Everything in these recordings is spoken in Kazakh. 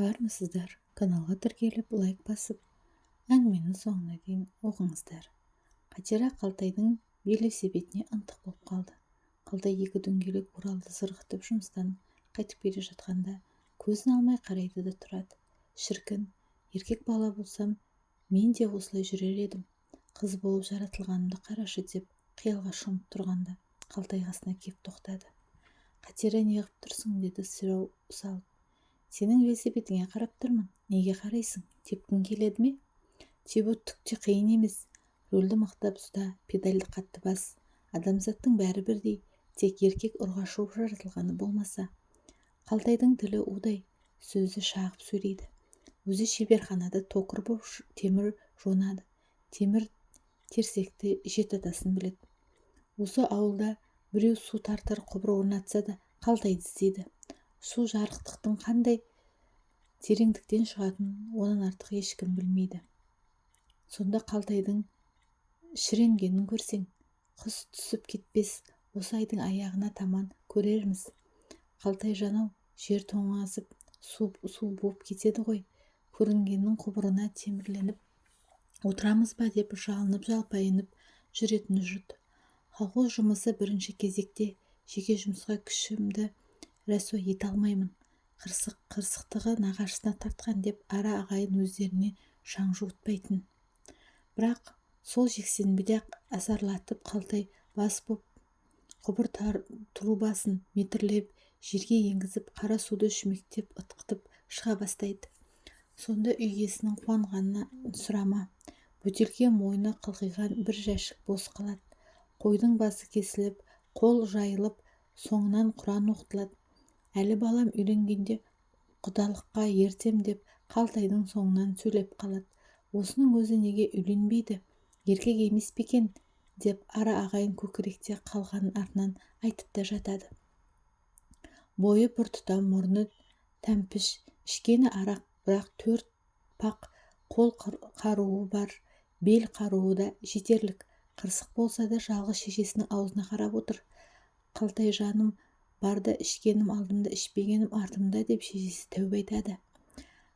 армысыздар. Каналға тіркеліп лайк басып, әңгімені соңына дейін оқыңыздар. Қатира Қалтайдың велосипедіне ынтық болып қалды. Қалтай екі дөңгелек оралды зырғытып жұмыстан қайтып келе жатқанда көзін алмай қарайды да тұрады. Шіркін, еркек бала болсам, мен де осылай жүрер едім. Қыз болып жаратылғанымды қарашы деп қиялға шомып тұрғанда Қалтай қасына кеп тоқтады. Қатира, неғып тұрсың, деді сұрау салып. Сенің велосипедіңе қарап тұрмын. Неге қарайсың? Тепкің келеді ме? Тебу түк те қиын емес. Рөлді мықтап ұста, педальды қатты бас. Адамзаттың бәрі бірдей, тек еркек ұрғашы болып жаратылғаны болмаса. Қалтайдың тілі удай, сөзді шағып сөйлейді. Өзі шеберханада токыр болып темір жонады. Темір терсекті жеті атасын біледі. Осы ауылда біреу су тартар құбыр орнатса да Қалтайды іздейді. Су жарықтықтың қандай тереңдіктен шығатынын онан артық ешкім білмейді. Сонда Қалтайдың шіренгенін көрсең, құс түсіп кетпес, осы айдың аяғына таман көрерміз. Қалтай жанау, жер тоңазып, су буып кетеді ғой, көрінгеннің құбырына темірленіп отырамыз ба деп жалынып-жалпайынып жүретін жұрт. Колхоз жұмысы бірінші кезекте, жеке жұмысқа күшімді рәсуа ете алмаймын. Қырсықтығы нағашысына тартқан деп ара ағайын өздеріне шаң жуытпайтын. Бірақ сол жексенбіде-ақ асарлатып Қалтай бас боп құбыр трубасын метрлеп жерге енгізіп қара суды шүмектеп ытқытып шыға бастайды. Сонда үй иесінің қуанғанына сұрама. Бөтелке мойны қылқиған бір жәшік бос қалады. Қойдың басы кесіліп, қол жайылып, соңынан Құран оқытылады. Әлі балам үйленгенде құдалыққа ертем деп Қалтайдың соңынан сөйлеп қалады. Осының өзі неге үйленбейді? Еркек емес пе екен? Деп ара ағайын көкіректе қалғанын артынан айтып та жатады. Бойы бір тұтам, мұрны тәмпіш, ішкені арақ, бірақ 4 пақ қол қаруы бар, бел қаруы да жетерлік. Қырсық болса да жалғыз шешесінің аузына қарап отыр. Қалтай жаным, барда ішкенім алдымда, ішпегенім артымда деп шешесі тәубе айтады.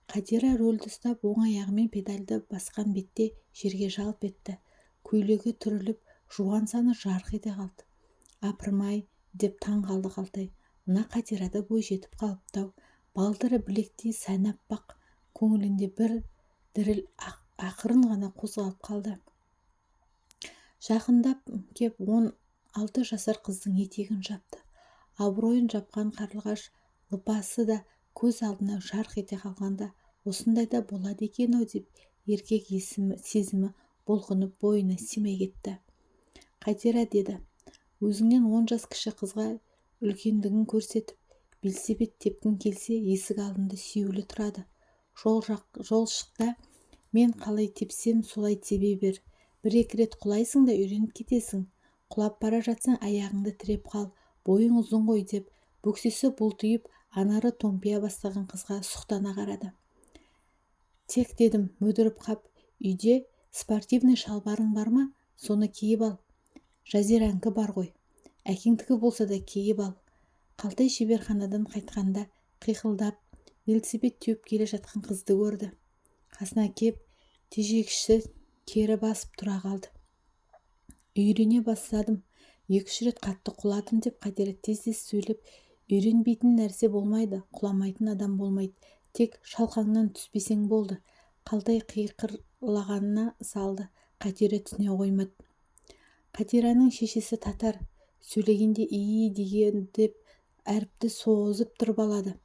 Қатира рөлді ұстап оң аяғымен педальды басқан бетте жерге жалп етті. Көйлегі түріліп, жуан саны жарқ ете қалды. Апырмай деп таң қалды Қалтай. Мына Қатирада бой жетіп қалыптау. Балтыры білектей сәнаппақ, көңілінде бір діріл ақырын ғана қозғалып қалды. Жақындап кеп 16 жасар қыздың етегін жапты. Абыройын жапқан қарлығаш лыпасы да көз алдына жарқ ете қалғанда, осындайда болады екен-ау деп еркек сезімі бұлқынып бойына симай кетті. Қатира, деді, өзіңнен 10 жас кіші қызға үлкендігін көрсетіп, велосипед тепкің келсе, есік алдында сүйеулі тұрады. Жол шықта мен қалай тепсем, солай тебе бер. Бір-екі рет құлайсың да үйреніп кетесің. Құлап бара жатсаң, аяғыңды тіреп қал. Бойың ұзын ғой деп, бөксесі бұлтиып, анары томпия бастаған қызға сұқтана қарады. Тек, дедім, мүдіріп қап, үйде спортивный шалбарың бар ма? Соны киіп ал. Жазиранікі бар ғой. Әкеңдікі болса да киіп ал. Қалтай шеберханадан қайтқанда қиқылдап велосипед теуіп келе жатқан қызды көрді. Қасына кеп, тежегішті кері басып тұра қалды. Үйрене бастадым. 2-3 рет қатты құладым деп Қатира тез-тез сөйлеп, үйренбейтін нәрсе болмайды, құламайтын адам болмайды. Тек шалқаңнан түспесең болды. Қалтай қиқырлағанына салды. Қатира түсіне қоймады. Қатираның шешесі татар. Сөйлегенде ии деген деп әріпті созып тұрып алады.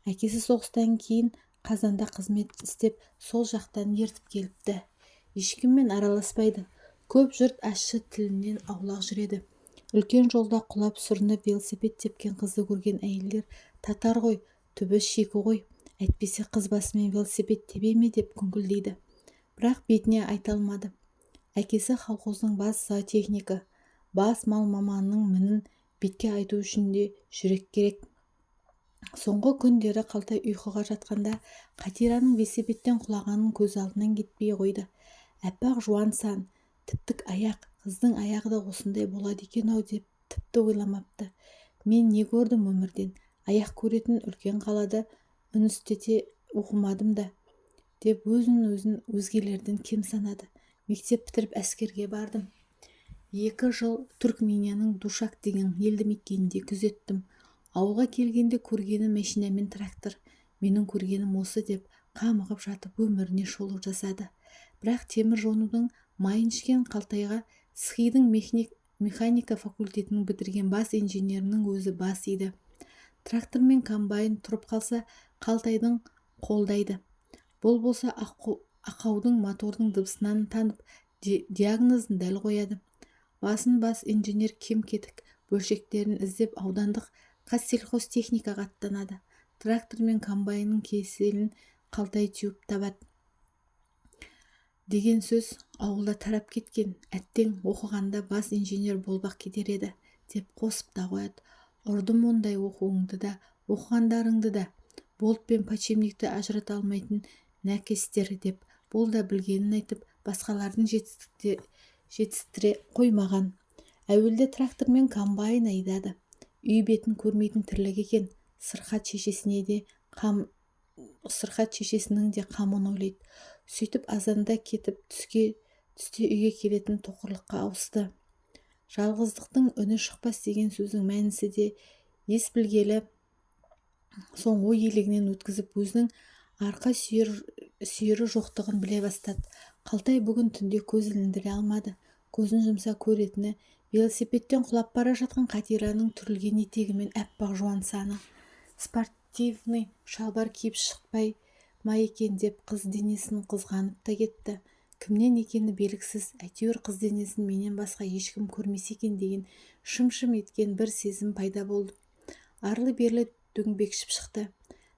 Әкесі соғыстан кейін Қазанда қызмет істеп, сол жақтан ертіп келіпті. Ешкіммен араласпайды. Көп жұрт ащы тілінен аулақ жүреді. Үлкен жолда құлап сүрініп велосипед тепкен қызды көрген әйелдер татар ғой, түбі шикі ғой, әйтпесе қыз басымен велосипед тебе ме деп күңкілдейді. Бірақ бетіне айта алмады. Әкесі колхоздың бас зоотехнигі, бас мал маманының мінін бетке айту үшін де жүрек керек. Соңғы күндері Қалтай ұйқыға жатқанда Қатираның велосипедтен құлағанын көз алдынан кетпей қойды. Әппақ жуан сан, тіптік аяқ, қыздың аяғы да осындай болады екен-ау деп тіпті ойламапты. Мен не көрдім өмірден? Аяқ көретін үлкен қалада оқымадым да деп өзін өзгелерден кем санады. Мектеп бітіріп әскерге бардым. 2 жыл Түркменияның Душак деген елді мекенінде күзеттім. Ауылға келгенде көргенім машинамен трактор. Менің көргенім осы деп қамығып жатып өміріне шолу жасады. Бірақ темір жонудың майын ішкен Қалтайға схидың механика факультетін бітірген бас инженерінің өзі бас иді. Трактор мен комбайн тұрып қалса Қалтайдың қолдайды. Бұл болса ақаудың мотордың дыбысынан танып диагнозын дәл қояды. Бас инженер кем-кетік бөлшектерін іздеп аудандық қазсельхозтехникаға аттанады. Трактор мен комбайнның кеселін Қалтай теуіп табады деген сөз ауылда тарап кеткен. Әттең оқығанда бас инженер болбақ кетер еді деп қосып та қояды. Ұрдым ондай оқуыңды да, оқығандарыңды да, болт пен подшипникті ажырата алмайтын нәкестер деп. Бұл да білгенін айтып, басқалардың жетістіре қоймаған. Әуелде трактор мен комбайн айдады. Үй бетін көрмейтін тірлік екен. Сырқат шешесінің де қамын ойлайды. Сөйтіп азанда кетіп түсте үйге келетін тоқырлыққа ауысты. Жалғыздықтың үні шықпас деген сөздің мәнісі де ес білгелі соң ой елегінен өткізіп өзінің арқа сүйері жоқтығын біле бастады. Қалтай бүгін түнде көз іліндіре алмады. Көзін жұмса көретіні велосипедтен құлап бара жатқан Қатираның түрілген етегі мен әппақ жуан саны. Спортивный шалбар киіп шықпай ма екен деп қыз денесін қызғанып та кетті. Кімнен екені белгісіз, әйтеуір қыз денесін менен басқа ешкім көрмес екен деген шым-шым еткен бір сезім пайда болды. Арлы-берлі дөңбекшіп шықты.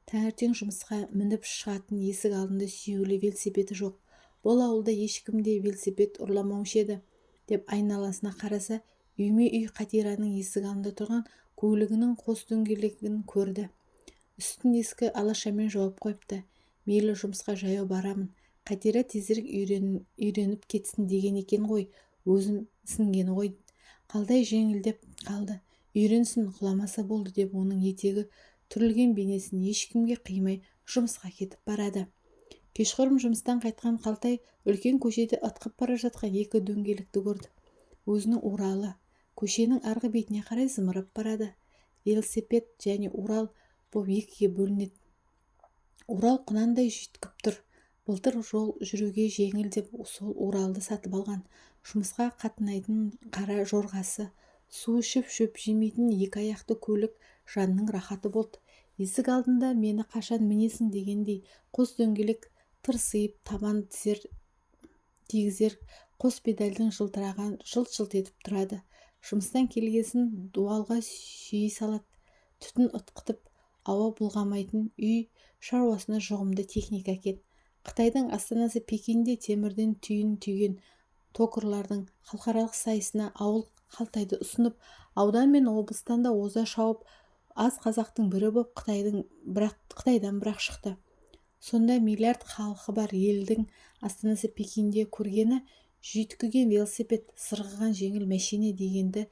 Таңертең жұмысқа мініп шығатын есік алдында сүйеулі велосипеді жоқ. Бұл ауылда ешкімде велосипед ұрламаушы еді деп айналасына қараса, үйме-үй Қатираның есік алдында тұрған көлігінің қос дөңгелегін көрді. Үстін ескі алашамен жауып қойыпты. Мейлі жұмысқа жаяу барамын. Қатира тезірек үйреніп кетсін деген екен ғой. Өзім сінгені ғой. Қалтай жеңілдеп қалды. Үйренсін, құламаса болды деп оның етегі түрілген бейнесін ешкімге қимай жұмысқа кетіп барады. Кешқұрым жұмыстан қайтқан Қалтай үлкен көшеде ытқып бара жатқан 2 дөңгелекті көрді. Өзінің Уралы көшенің арғы бетіне қарай зымырап барады. Велосипед және Урал боп екіге бөлінеді. Урал құнандай жүйткіп тұр. Былтыр жол жүруге жеңіл деп сол Уралды сатып алған. Жұмысқа қатынайтын қара жорғасы, су ішіп шөп жемейтін 2 аяқты көлік жанның рахаты болды. Есік алдында мені қашан мінесің дегендей қос дөңгелек тырсиып табан тигізер қос педальдің жылтыраған жылт-жылт етіп тұрады. Жұмыстан келгесін дуалға жиі салады. Түтін ытқытып ауа бұлғамайтын үй шаруасына жұғымды техника кен. Қытайдың астанасы Пекинде темірден түйін түйген токарлардың халықаралық сайысына ауыл Қалтайды ұсынып, аудан мен облыстан да оза шауып, аз қазақтың бірі боп Қытайдан бірақ шықты. Сонда миллиард халқы бар елдің астанасы Пекинде көргені жүйткіген велосипед, сырғыған жеңіл мәшине дегенді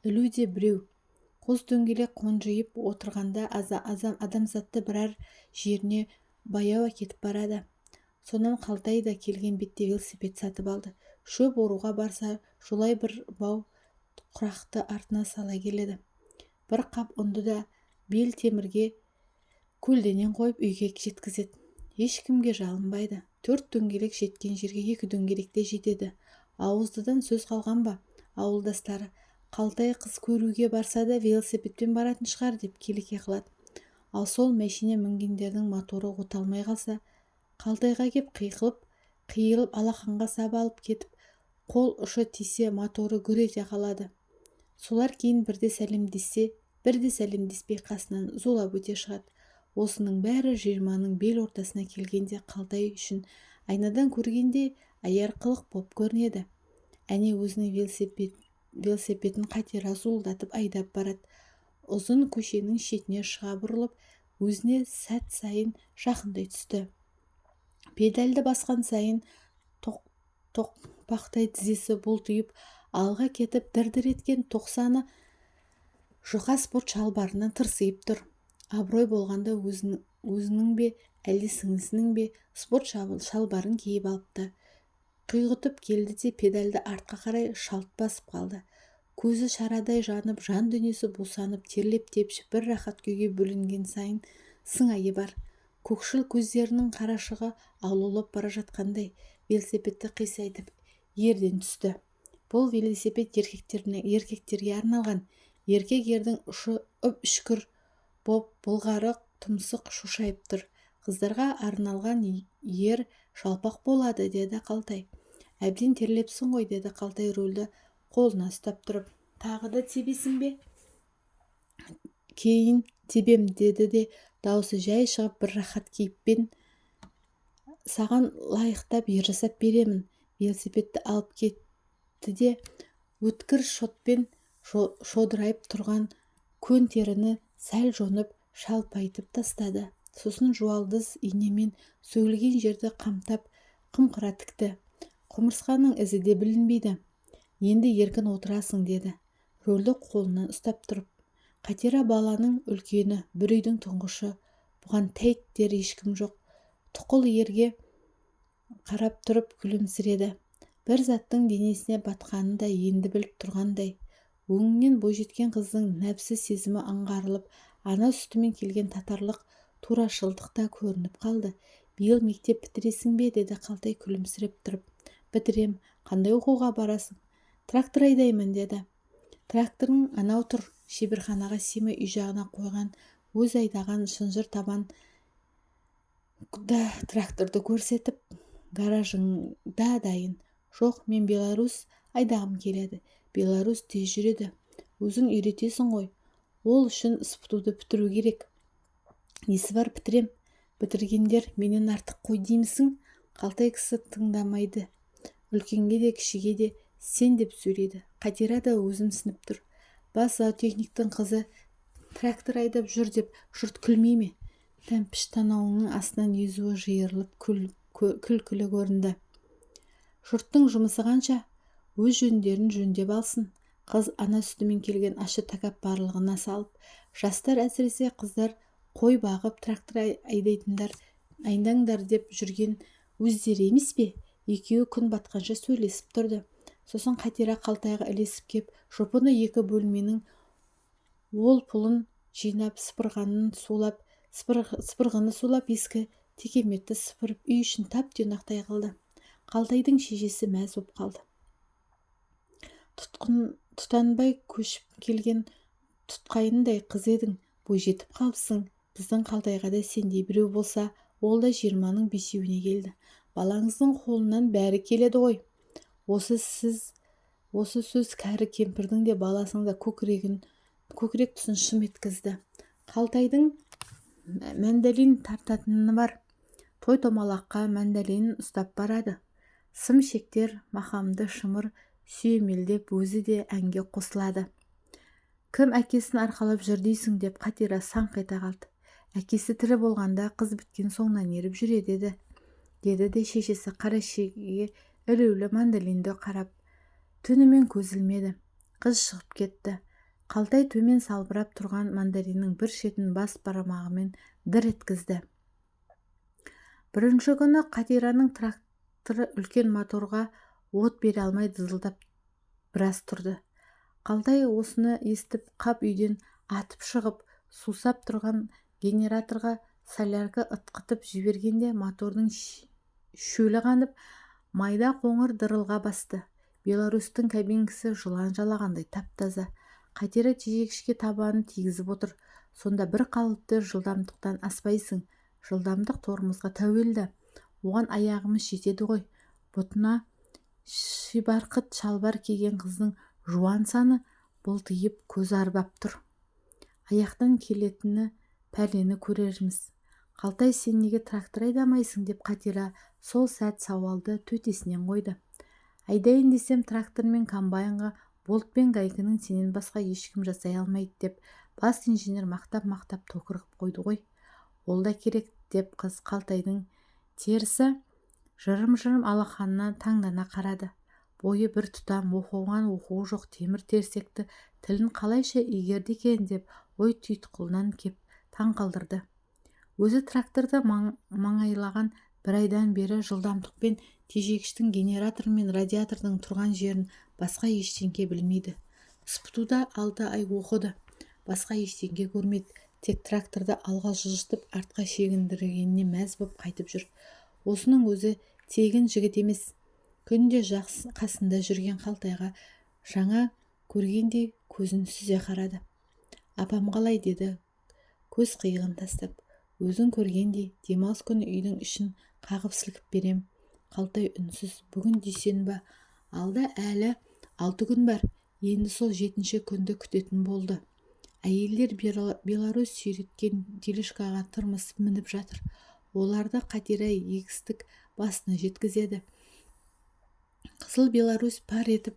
ілуде біреу. Қос дөңгелек қонжиып отырғанда адамзатты бірар жеріне баяу әкетіп барады. Сонан Қалтай да келген бетте велосипед сатып алды. Шөп оруға барса, жолай бір бау құрақты артына сала келеді. Бір қап ұнды да бел темірге көлденең қойып үйге жеткізеді. Ешкімге жалынбайды. 4 дөңгелек жеткен жерге 2 дөңгелек те жетеді. Ауыздыдан сөз қалған ба? Ауылдастары Қалтай қыз көруге барса да велосипедпен баратын шығар деп келеке қылады. Ал сол мәшине мінгендердің моторы оталмай қалса, Қалтайға кеп қиылып алақанға сап алып кетіп, қол ұшы тисе моторы гүр ете қалады. Солар кейін бірде сәлемдессе, бірде сәлемдеспей қасынан зулап өте шығады. Осының бәрі 20-ның бел ортасына келгенде Қалтай үшін айнадан көргенде аяр қылық боп көрінеді. Әне өзінің велосипедін Қатира зуылдатып айдап барады. Ұзын көшенің шетіне шыға бұрылып, өзіне сәт сайын жақындай түсті. Педальды басқан сайын тоқпақтай тізесі бұлтиып, алға кетіп дір-дір еткен 90-ы жұқа спорт шалбарынан тырсиып тұр. Абырой болғанда өзінің бе әлде сіңлісінің бе? Спорт шалбарын киіп алыпты. Құйғытып келді де педальды артқа қарай шалт басып қалды. Көзі шарадай жанып, жан дүниесі бусанып, терлеп-тепшіп бір рахат күйге бөленген сайын сыңайы бар. Көкшіл көздерінің қарашығы аулаулап бара жатқандай велосипедті қисайтып ерден түсті. Бұл велосипед еркектерге арналған. Еркек ердің ұшы үп-үшкір боп былғары тұмсық шошайып тұр. Қыздарға арналған ер жалпақ болады, деді Қалтай. Әбден терлепсің ғой, деді Қалтай рөлді қолына ұстап тұрып. Тағы да тебесің бе? Кейін тебем, деді де даусы жай шығып бір рахат кейіппен. Саған лайықтап ер жасап беремін. Велосипедті алып кетті де өткір шотпен шодырайып тұрған көн теріні сәл жонып шалпайтып тастады. Сосын жуалдыз инемен сөгілген жерді қамтап қымқыра тікті. Құмырсқаның ізі де білінбейді. Енді еркін отырасың, деді рөлді қолынан ұстап тұрып. Қатира баланың үлкені, бір үйдің тұңғышы. Бұған тәйт дер ешкім жоқ. Тұқыл ерге қарап тұрып күлімсіреді. Бір заттың денесіне батқанын да енді біліп тұрғандай. Өңінен бойжеткен қыздың нәпсі сезімі аңғарылып, ана сүтімен келген татарлық турашылдық та көрініп қалды. Биыл мектеп бітіресің бе, деді Қалтай күлімсіреп тұрып. Бітірем. Қандай оқуға барасың? Трактор айдаймын, деді. Тракторың анау тұр. Шеберханаға семей үй жағына қойған, өз айдаған шынжыр табан да тракторды көрсетіп, гаражыңда дайын. Жоқ, мен Беларусь айдағым келеді. Беларусь тез жүреді. Өзің үйретесің ғой. Ол үшін СПТУ-ды бітіру керек. Несі бар, бітірем. Бітіргендер менен артық қой деймісің? Қалтай кісі тыңдамайды. Үлкенге де кішіге де сен деп сөйлейді. Қатира да өзімсініп тұр. Бас зоотехниктің қызы трактор айдап жүр деп жұрт күлмей ме? Тәмпіш танауының астынан езуі жиырылып күлкілі көрінді. Жұрттың жұмысы қанша? Өз жөндерін жөндеп алсын. Қыз ана сүтімен келген ашы тәкаппарлығына салып, жастар, әсіресе қыздар, қой бағып трактор айдайтындар айдаңдар деп жүрген өздері емес пе? Екеуі күн батқанша сөйлесіп тұрды. Сосын Қатира Қалтайға ілесіп кеп, жұпыны екі бөлменің ол пұлын жинап, сыпырғыны сулап, ескі текеметті сыпырып, үй ішін тап-тұйнақтай қылды. Қалтайдың шешесі мәз боп қалды. Тұтанбай көшіп келген тұтқайындай қыз едің, бойжетіп қалыпсың. Біздің Қалтайға да сендей біреу болса, ол да 20-ның 5-еуіне келді. Балаңыздың қолынан бәрі келеді ғой. Осы сөз кәрі кемпірдің де баласының да көкірек тұсын шым еткізді. Қалтайдың мәндалин тартатыны бар. Той-томалаққа мәндалинін ұстап барады. Сым шектер, махамды шымыр сүйемелдеп өзі де әнге қосылады. Кім әкесін арқалап жүр дейсің, деп Қатира саңқ ете қалды. Әкесі тірі болғанда қыз біткен соңынан еріп жүреді, деді де шешесі қара шегеге ілулі мандолинді қарап. Түнімен көз ілмеді. Қыз шығып кетті. Қалтай төмен салбырап тұрған мандариннің бір шетін бас бармағымен дір еткізді. Бірінші күні Қатираның тракторы үлкен моторға от бере алмай дызылдап біраз тұрды. Қалтай осыны естіп қап үйден атып шығып, сусап тұрған генераторға солярка ытқытып жібергенде мотордың шөлі қанып, майда қоңыр дырылға басты. Беларусьтың кабинкасы жылан жалағандай тап-таза. Қатира тежегішке табанын тигізіп отыр. Сонда бір қалыпты жылдамдықтан аспайсың. Жылдамдық тормозға тәуелді. Оған аяғымыз жетеді ғой. Бұтына шибарқыт шалбар киген қыздың жуан саны бұлтиып көз арбап тұр. Аяқтан келетіні пәлені көрерміз. Қалтай, сен неге трактор айдамайсың, деп Қатира сол сәт сауалды төтесінен қойды. Айдайын десем трактор мен комбайнға болт пен гайкінің сенен басқа ешкім жасай алмайды, деп бас инженер мақтап тоқырғып қойды ғой. Ол да керек, деп қыз Қалтайдың терісі жырым-жырым алақанына таңдана қарады. Бойы бір тұтам, оқуған оқуы жоқ темір терсекті тілін қалайша игерді екен деп ой түйткылынан кеп таң қалдырды. Өзі тракторды маңайлаған бір айдан бері жылдамдықпен тежегіштің генератор мен радиатордың тұрған жерін басқа ештеңке білмейді. Спутуда 6 ай оқыды. Басқа ештеңке көрмеді. Тек тракторды алға жылжытып артқа шегіндіргеніне мәз боп қайтып жүр. Осының өзі тегін жігіт емес. Күнде жақсы қасында жүрген Қалтайға жаңа көргендей көзін сүзе қарады. Апам қалай, деді көз қиығын тастап. Өзің көргендей демалыс күні үйдің ішін қағып сілкіп берем. Қалтай үнсіз. Бүгін дүйсенбі, алда әлі 6 күн бар. Енді сол 7-ші күнді күтетін болды. Әйелдер Беларусь сүйреткен тележкаға тырмысып мініп жатыр. Оларды Қатира егістік басына жеткізеді. Қызыл Беларусь пар етіп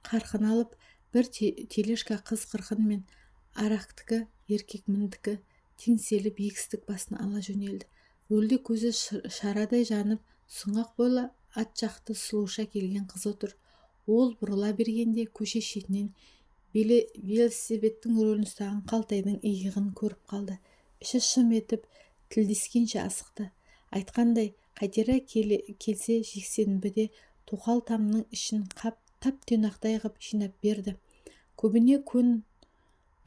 қарқын алып, бір тележка қыз қырқын мен арақтікі, еркек міндікі теңселіп егістік басын ала жөнелді. Рөлде көзі шарадай жанып, сұңғақ бойлы ат жақты сұлуша келген қыз отыр. Ол бұрыла бергенде көше шетінен велосипедтің рөлін ұстаған Қалтайдың иығын көріп қалды. Іші шым етіп тілдескенше асықты. Айтқандай, Қатира келсе жексенбіде тоқал тамның ішін тап-тұйнақтай ғып жинап берді. Көбіне көн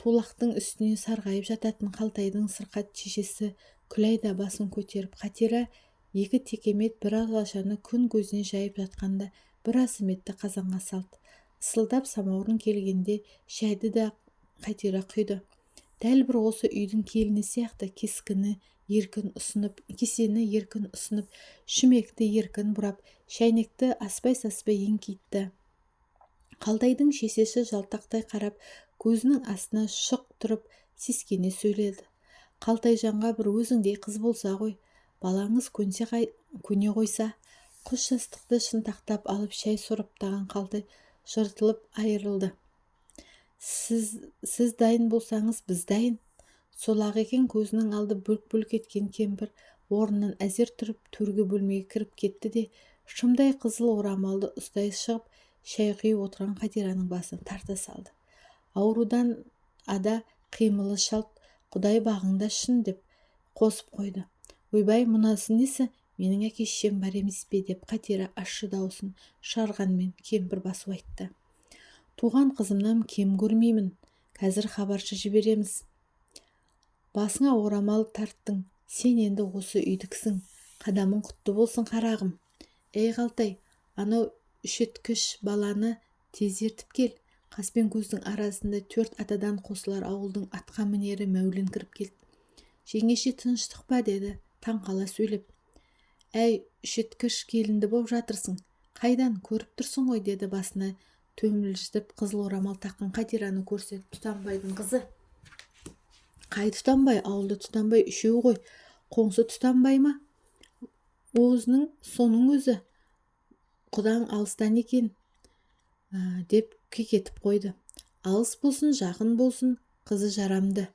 тулақтың үстіне сарғайып жататын Қалтайдың сырқат шешесі Күлайда басын көтеріп, Қатира 2 текемет бір алашаны күн көзіне жайып жатқанда бір асыметті қазанға салды. Сылдап самаурын келгенде шайды да Қатира құйды. Дәл бір осы үйдің келіні сияқты кесені еркін ұсынып, шүмекті еркін бұрап, шәйнекті аспай-саспай еңкейтті. Қалтайдың шешесі жалтақтай қарап, көзінің астына шық тұрып, сескене сөйледі. Қалтайжанға бір өзіңдей қыз болса ғой, балаңыз көне қойса. Құс жастықты шынтақтап алып шай сораптаған Қалтай жыртылып айырылды. Сіз дайын болсаңыз, біз дайын. Сол-ақ екен. Көзінің алды бүлк-бүлк еткен кемпір орнынан әзер тұрып төргі бөлмеге кіріп кетті де, шымдай қызыл орамалды ұстай шығып, шай құйып отырған Қатираның басын тарта салды. Аурудан ада қимылы шалт, Құдай бағыңда шын, деп қосып қойды. Ойбай, мұнасы несі? Менің әке-шешем бар емес пе, деп Қатира ащы даусын шығарғанмен кемпір басу айтты. Туған қызымнан кем көрмеймін. Қазір хабаршы жібереміз. Басыңа орамал тарттың. Сен енді осы үйдіксің. Қадамың құтты болсын, қарағым. Ей Қалтай, анау үшеткіш баланы тез ертіп кел. Қас пен көздің арасында 4 атадан қосылар ауылдың атқа мінері Мәулен кіріп келді. Жеңеше, тыныштық па, деді таңқала сөйлеп. Әй, үшеткіш келінді боп жатырсың. Қайдан, көріп тұрсың ғой, деді басына төмілжітіп қызыл орамал таққан Қатираны көрсетіп. Тұтанбайдың қызы. Қай Тұтанбай? Ауылды Тұтанбай үшеу ғой. Қоңсы Тұтанбай ма? Өзінің соның өзі. Құдаң алыстан екен, деп кекетіп қойды. Алыс болсын, жақын болсын, қызы жарамды.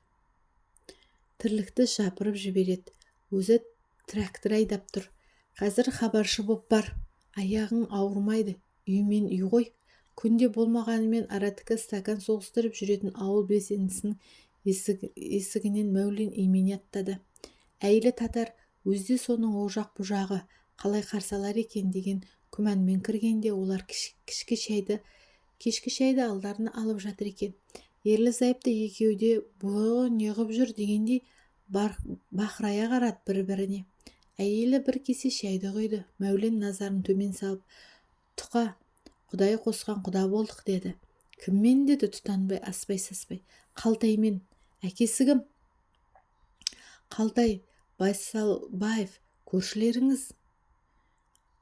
Тірлікті жапырып жібереді. Өзі трактор айдап тұр. Қазір хабаршы боп бар. Аяғың ауырмайды. Үймен үй ғой. Күнде болмағанымен аратікі стакан соғыстырып жүретін ауыл белсендісінің есігінен Мәулен имене аттады. Әйелі татар, өзде соның оғжақ бұжағы қалай қарсалар екен деген күмәнмен кіргенде, олар кешкі шайды алдарына алып жатыр екен. Ерлі-зайыпты екеуде бұ неғып жүр дегендей бақырая қарады бір-біріне. Әйелі бір кесе шайды құйды. Мәулен назарын төмен салып, тұқа, Құдай қосқан құда болдық, деді. Кіммен, деді Тұтанбай аспай-саспай. Қалтаймен. Әкесі кім? Қалтай Байсалбаев. Көршілеріңіз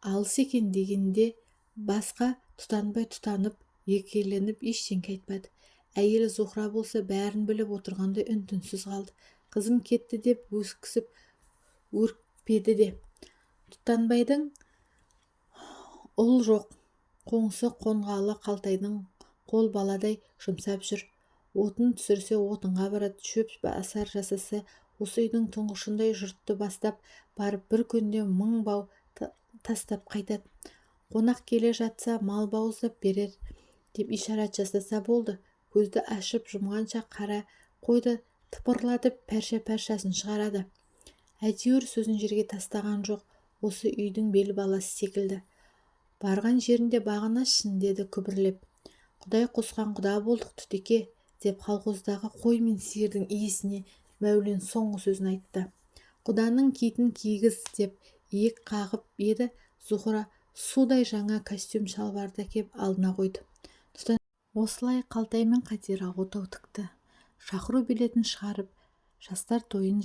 алыс екен дегенде басқа Тұтанбай тұтанып, екеленіп ештеңке айтпады. Әйелі Зухра болса бәрін біліп отырғандай үн-түнсіз қалды. Қызым кетті деп өксіп өркпеді де. Тұтанбайдың ұл жоқ. Қоңсы қонғалы Қалтайдың қол баладай жұмсап жүр. Отын түсірсе отынға барады, шөп асар жасаса осы үйдің тұңғышындай жұртты бастап барып бір күнде 1000 бау тастап қайтады. Қонақ келе жатса мал бауыздап берер деп ишарат жасаса болды. Көзді ашып жұмғанша қара қойды тыпырлатып пәрше-пәршасын шығарады. әйтеуір сөзін жерге тастаған жоқ, осы үйдің бел баласы секілді. Барған жерінде бағынашсын, деді күбірлеп. Құдай қосқан құда болдық Түтеке, деп колхоздағы қой мен сиырдың иесіне Мәулен соңғы сөзін айтты. Құданың киітін кигіз, деп иек қағып еді. Зухра судай жаңа костюм шалбарды әкеп алдына қойды. Осылай Қалтай мен Қатира отау тікті. Шақыру билетін шығарып, жастар тойын